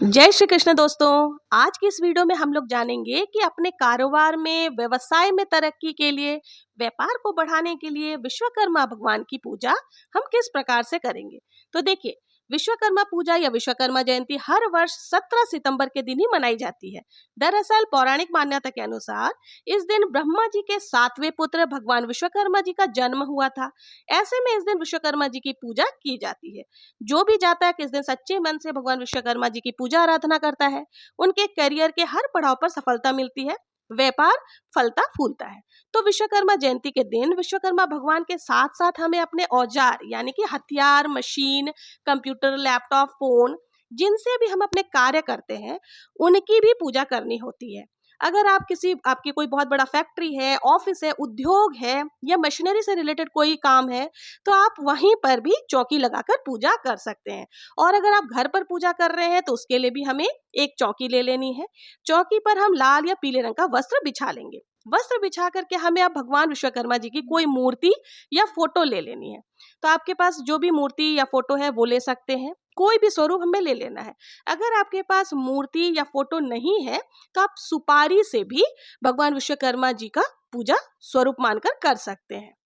जय श्री कृष्ण दोस्तों। आज की इस वीडियो में हम लोग जानेंगे कि अपने कारोबार में, व्यवसाय में तरक्की के लिए, व्यापार को बढ़ाने के लिए विश्वकर्मा भगवान की पूजा हम किस प्रकार से करेंगे। तो देखिए, विश्वकर्मा पूजा या विश्वकर्मा जयंती हर वर्ष 17 सितंबर के दिन ही मनाई जाती है। दरअसल पौराणिक मान्यता के अनुसार इस दिन ब्रह्मा जी के 7वें पुत्र भगवान विश्वकर्मा जी का जन्म हुआ था। ऐसे में इस दिन विश्वकर्मा जी की पूजा की जाती है। जो भी जातक इस दिन सच्चे मन से भगवान विश्वकर्मा जी की पूजा आराधना करता है, उनके करियर के हर पड़ाव पर सफलता मिलती है, व्यापार फलता फूलता है। तो विश्वकर्मा जयंती के दिन विश्वकर्मा भगवान के साथ साथ हमें अपने औजार यानी कि हथियार, मशीन, कंप्यूटर, लैपटॉप, फोन, जिनसे भी हम अपने कार्य करते हैं, उनकी भी पूजा करनी होती है। अगर आपकी कोई बहुत बड़ा फैक्ट्री है, ऑफिस है, उद्योग है या मशीनरी से रिलेटेड कोई काम है, तो आप वहीं पर भी चौकी लगाकर पूजा कर सकते हैं। और अगर आप घर पर पूजा कर रहे हैं तो उसके लिए भी हमें एक चौकी ले लेनी है। चौकी पर हम लाल या पीले रंग का वस्त्र बिछा लेंगे। वस्त्र बिछा करके हमें अब भगवान विश्वकर्मा जी की कोई मूर्ति या फोटो ले लेनी है। तो आपके पास जो भी मूर्ति या फोटो है वो ले सकते हैं, कोई भी स्वरूप हमें ले लेना है। अगर आपके पास मूर्ति या फोटो नहीं है तो आप सुपारी से भी भगवान विश्वकर्मा जी का पूजा स्वरूप मानकर कर सकते हैं।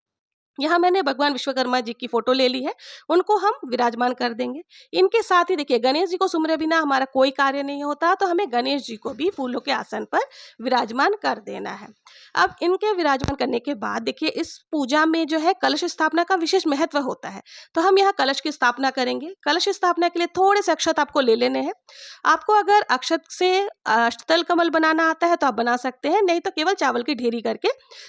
यहाँ मैंने भगवान विश्वकर्मा जी की फोटो ले ली है, उनको हम विराजमान कर देंगे। इनके साथ ही देखिए, गणेश जी को सुमरे बिना हमारा कोई कार्य नहीं होता, तो हमें गणेश जी को भी फूलों के आसन पर विराजमान कर देना है। अब इनके विराजमान करने के बाद देखिए, इस पूजा में जो है कलश स्थापना का विशेष महत्व होता है। तो हम यहाँ कलश की स्थापना करेंगे। कलश स्थापना के लिए थोड़े से अक्षत आपको ले लेने हैं। आपको अगर अक्षत से अष्टदल कमल बनाना आता है तो आप बना सकते हैं, नहीं तो केवल चावल की ढेरी करके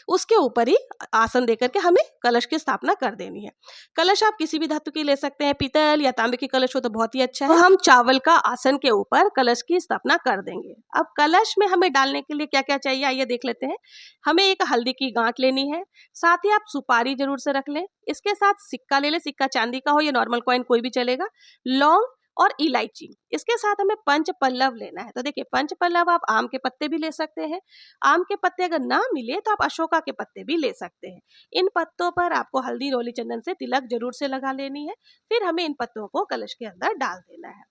उसके ऊपर ही आसन दे करके हमें कलश की स्थापना कर देनी है। कलश आप किसी भी धातु की ले सकते हैं, पीतल या तांबे की कलश हो तो बहुत ही अच्छा है। तो हम चावल का आसन के ऊपर कलश की स्थापना कर देंगे। अब कलश में हमें डालने के लिए क्या क्या चाहिए, आइए देख लेते हैं। हमें एक हल्दी की गांठ लेनी है, साथ ही आप सुपारी जरूर से रख लें। इसके साथ सिक्का ले लें, सिक्का चांदी का हो या नॉर्मल कॉइन कोई भी चलेगा, लौंग और इलायची। इसके साथ हमें पंच पल्लव लेना है। तो देखिए, पंच पल्लव आप आम के पत्ते भी ले सकते हैं। आम के पत्ते अगर ना मिले तो आप अशोका के पत्ते भी ले सकते हैं। इन पत्तों पर आपको हल्दी, रोली चंदन से तिलक जरूर से लगा लेनी है। फिर हमें इन पत्तों को कलश के अंदर डाल देना है।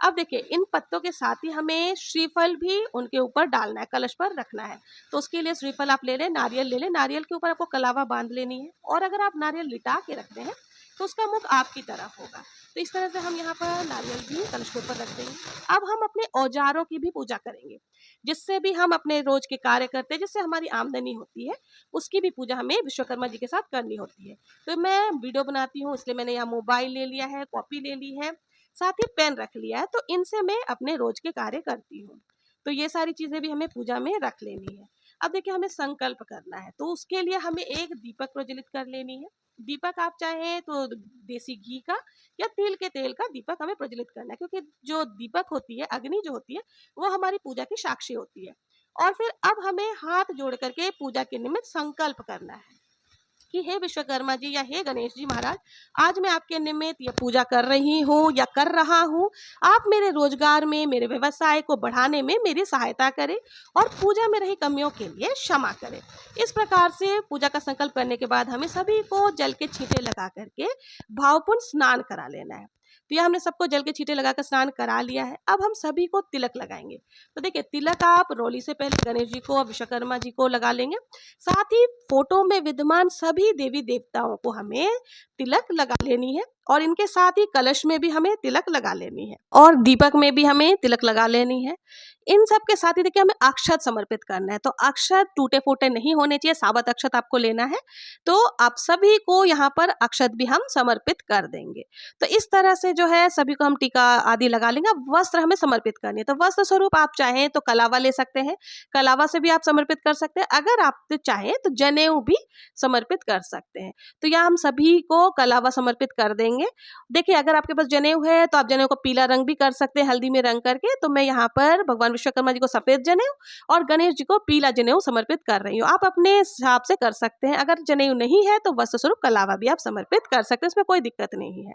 अब देखिए, इन पत्तों के साथ ही हमें श्रीफल भी उनके ऊपर डालना है, कलश पर रखना है। तो उसके लिए श्रीफल आप ले लें, नारियल ले लें। नारियल के ऊपर आपको कलावा बांध लेनी है, और अगर आप नारियल लिटा के रखते हैं तो उसका मुख आपकी तरफ होगा। तो इस तरह से हम यहाँ पर नारियल भी कलश के ऊपर रख देंगे। अब हम अपने औजारों की भी पूजा करेंगे, जिससे भी हम अपने रोज के कार्य करते हैं, जिससे हमारी आमदनी होती है, उसकी भी पूजा हमें विश्वकर्मा जी के साथ करनी होती है। तो मैं वीडियो बनाती हूँ, इसलिए मैंने यहाँ मोबाइल ले लिया है, कॉपी ले ली है, साथ ही पेन रख लिया है। तो इनसे मैं अपने रोज के कार्य करती हूँ। तो ये सारी चीजें भी हमें पूजा में रख लेनी है। अब देखिए, हमें संकल्प करना है, तो उसके लिए हमें एक दीपक प्रज्वलित कर लेनी है। दीपक आप चाहें तो देसी घी का या तिल के तेल का दीपक हमें प्रज्वलित करना है, क्योंकि जो दीपक होती है, अग्नि जो होती है, वो हमारी पूजा की साक्षी होती है। और फिर अब हमें हाथ जोड़ करके पूजा के निमित्त संकल्प करना है कि हे विश्वकर्मा जी या हे गणेश जी महाराज, आज मैं आपके निमित्त ये पूजा कर रही हूँ या कर रहा हूँ। आप मेरे रोजगार में, मेरे व्यवसाय को बढ़ाने में मेरी सहायता करें और पूजा में रही कमियों के लिए क्षमा करें। इस प्रकार से पूजा का संकल्प करने के बाद हमें सभी को जल के छींटे लगा करके भावपूर्ण स्नान करा लेना है। तो यह हमने सबको जल के छींटे लगाकर स्नान करा लिया है। अब हम सभी को तिलक लगाएंगे। तो देखिए, तिलक आप रोली से पहले गणेश जी को और विश्वकर्मा जी को लगा लेंगे। साथ ही फोटो में विद्यमान सभी देवी देवताओं को हमें तिलक लगा लेनी है, और इनके साथ ही कलश में भी हमें तिलक लगा लेनी है, और दीपक में भी हमें तिलक लगा लेनी है। इन सब के साथ ही देखिए, हमें अक्षत समर्पित करना है। तो अक्षत टूटे फूटे नहीं होने चाहिए, साबुत अक्षत आपको लेना है। तो आप सभी को यहाँ पर अक्षत भी हम समर्पित कर देंगे। तो इस तरह से जो है सभी को हम टीका आदि लगा लेंगे। अब वस्त्र हमें समर्पित करनी है, तो वस्त्र स्वरूप आप चाहें तो कलावा ले सकते हैं, कलावा से भी आप समर्पित कर सकते हैं। अगर आप चाहें तो जनेऊ भी समर्पित कर सकते हैं। तो यहाँ हम सभी को कलावा समर्पित कर देंगे। देखिए, अगर आपके पास जनेऊ है तो आप जनेऊ को पीला रंग भी कर सकते हैं, हल्दी में रंग करके। तो मैं यहाँ पर भगवान विश्वकर्मा जी को सफेद जनेऊ और गणेश जी को पीला जनेऊ समर्पित कर रही हूँ। आप अपने हिसाब से कर सकते हैं। अगर जनेऊ नहीं है तो वस्त्र स्वरूप कलावा भी आप समर्पित कर सकते हैं, इसमें कोई दिक्कत नहीं है।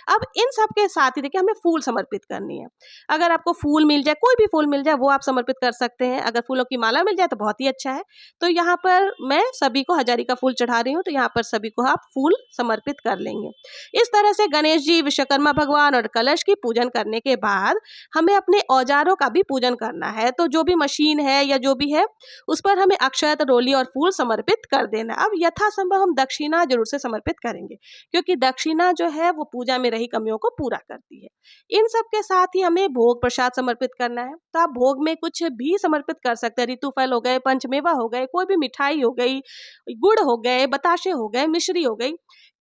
अब इन सब के साथ ही देखिए, हमें फूल समर्पित करनी है। अगर आपको फूल मिल जाए, कोई भी फूल मिल जाए, वो आप समर्पित कर सकते हैं। अगर फूलों की माला मिल जाए तो बहुत ही अच्छा है। तो यहाँ पर मैं सभी को हजारी का फूल चढ़ा रही हूँ, तो यहाँ पर सभी को आप फूल समर्पित कर लेंगे। इस तरह तरह से गणेश जी, विश्वकर्मा भगवान और कलश की पूजन करने के बाद हमें अपने औजारों का भी पूजन करना है। तो जो भी मशीन है या जो भी है, उस पर हमें अक्षत, रोली और फूल समर्पित कर देना। अब यथासंभव हम दक्षिणा जरूर से समर्पित करेंगे, क्योंकि दक्षिणा जो है वो पूजा में रही कमियों को पूरा करती है। इन सब के साथ ही हमें भोग प्रसाद समर्पित करना है। तो आप भोग में कुछ भी समर्पित कर सकते हैं। ऋतुफल हो गए, पंचमेवा हो गए, कोई भी मिठाई हो गई, गुड़ हो गए, बताशे हो गए, मिश्री हो गई,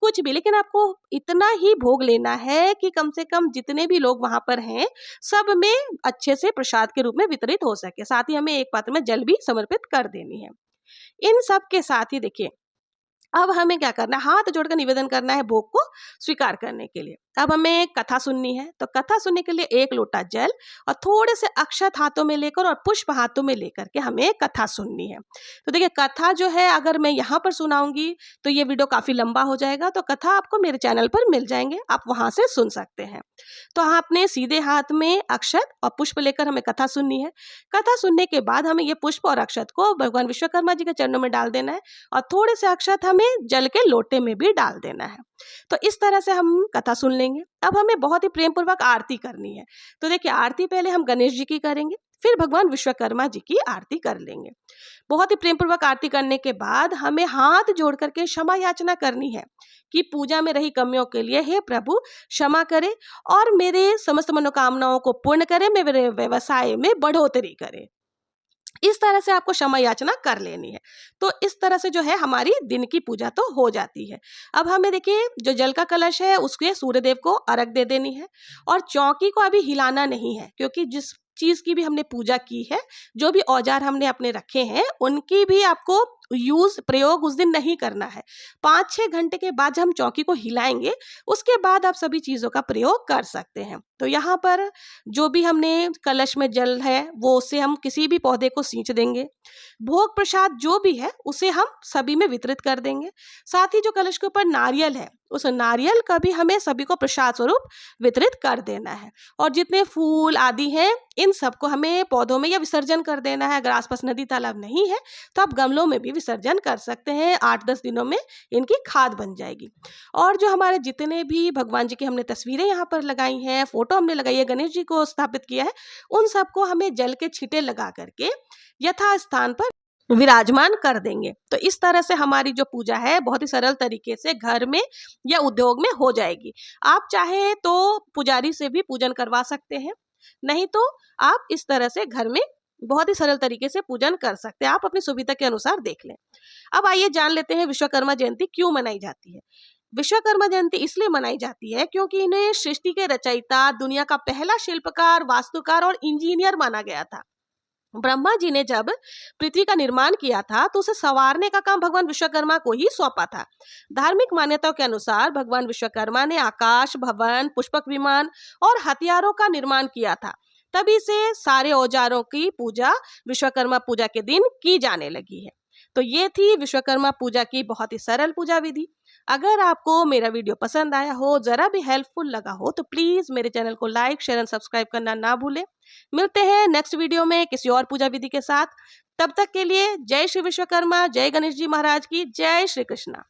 कुछ भी। लेकिन आपको इतना ही भोग लेना है कि कम से कम जितने भी लोग वहां पर हैं, सब में अच्छे से प्रसाद के रूप में वितरित हो सके। साथ ही हमें एक पात्र में जल भी समर्पित कर देनी है। इन सब के साथ ही देखिए, अब हमें क्या करना है, हाथ जोड़कर निवेदन करना है भोग को स्वीकार करने के लिए। अब हमें कथा सुननी है। तो कथा सुनने के लिए 1 लोटा जल और थोड़े से अक्षत हाथों में लेकर और पुष्प हाथों में लेकर के हमें कथा सुननी है। तो देखिए, कथा जो है अगर मैं यहाँ पर सुनाऊंगी तो ये वीडियो काफी लंबा हो जाएगा। तो कथा आपको मेरे चैनल पर मिल जाएंगे, आप वहां से सुन सकते हैं। तो आपने सीधे हाथ में अक्षत और पुष्प लेकर हमें कथा सुननी है। कथा सुनने के बाद हमें ये पुष्प और अक्षत को भगवान विश्वकर्मा जी के चरणों में डाल देना है और थोड़े से अक्षत हमें जल के लोटे में भी डाल देना है। तो इस तरह से हम कथा सुन लेंगे। अब हमें बहुत ही प्रेम पूर्वक आरती करनी है। तो देखिए, आरती पहले हम गणेश जी की करेंगे, फिर भगवान विश्वकर्मा जी की आरती कर लेंगे। बहुत ही प्रेम पूर्वक आरती करने के बाद हमें हाथ जोड़ करके क्षमा याचना करनी है कि पूजा में रही कमियों के लिए हे प्रभु क्षमा करे और मेरे समस्त मनोकामनाओं को पूर्ण करे, मेरे व्यवसाय में बढ़ोतरी करे। इस तरह से आपको क्षमा याचना कर लेनी है। तो इस तरह से जो है हमारी दिन की पूजा तो हो जाती है। अब हमें देखिए, जो जल का कलश है उसके सूर्यदेव को अर्घ दे देनी है और चौकी को अभी हिलाना नहीं है, क्योंकि जिस चीज की भी हमने पूजा की है, जो भी औजार हमने अपने रखे हैं, उनकी भी आपको प्रयोग उस दिन नहीं करना है। 5-6 घंटे के बाद जब हम चौकी को हिलाएंगे, उसके बाद आप सभी चीजों का प्रयोग कर सकते हैं। तो यहाँ पर जो भी हमने कलश में जल है वो उससे हम किसी भी पौधे को सींच देंगे। भोग प्रसाद जो भी है उसे हम सभी में वितरित कर देंगे। साथ ही जो कलश के ऊपर नारियल है, उस नारियल का भी हमें सभी को प्रसाद स्वरूप वितरित कर देना है। और जितने फूल आदि हैं, इन सबको हमें पौधों में या विसर्जन कर देना है। अगर आसपास नदी तालाब नहीं है तो आप गमलों में भी विसर्जन कर सकते हैं। 8-10 दिनों में इनकी खाद बन जाएगी। और जो हमारे जितने भी भगवान जी की हमने तस्वीरें यहाँ पर लगाई हैं, फोटो हमने लगाई है, गणेश जी को स्थापित किया है, उन सबको हमें जल के छींटे लगा करके यथा स्थान पर विराजमान कर देंगे। तो इस तरह से हमारी जो पूजा है बहुत ही सरल तरीके से घर में या उद्योग में हो जाएगी। आप चाहे तो पुजारी से भी पूजन करवा सकते हैं, नहीं तो आप इस तरह से घर में बहुत ही सरल तरीके से पूजन कर सकते हैं। आप अपनी सुविधा के अनुसार देख लें। अब आइए जान लेते हैं विश्वकर्मा जयंती क्यों मनाई जाती है। विश्वकर्मा जयंती इसलिए मनाई जाती है क्योंकि इन्हें सृष्टि के रचयिता, दुनिया का पहला शिल्पकार, वास्तुकार और इंजीनियर माना गया था। ब्रह्मा जी ने जब पृथ्वी का निर्माण किया था तो उसे संवारने का काम भगवान विश्वकर्मा को ही सौंपा था। धार्मिक मान्यताओं के अनुसार भगवान विश्वकर्मा ने आकाश, भवन, पुष्पक विमान और हथियारों का निर्माण किया था। तभी से सारे औजारों की पूजा विश्वकर्मा पूजा के दिन की जाने लगी है। तो ये थी विश्वकर्मा पूजा की बहुत ही सरल पूजा विधि। अगर आपको मेरा वीडियो पसंद आया हो, जरा भी हेल्पफुल लगा हो, तो प्लीज मेरे चैनल को लाइक, शेयर एंड सब्सक्राइब करना ना भूलें। मिलते हैं नेक्स्ट वीडियो में किसी और पूजा विधि के साथ। तब तक के लिए जय श्री विश्वकर्मा, जय गणेश जी महाराज की, जय श्री कृष्णा।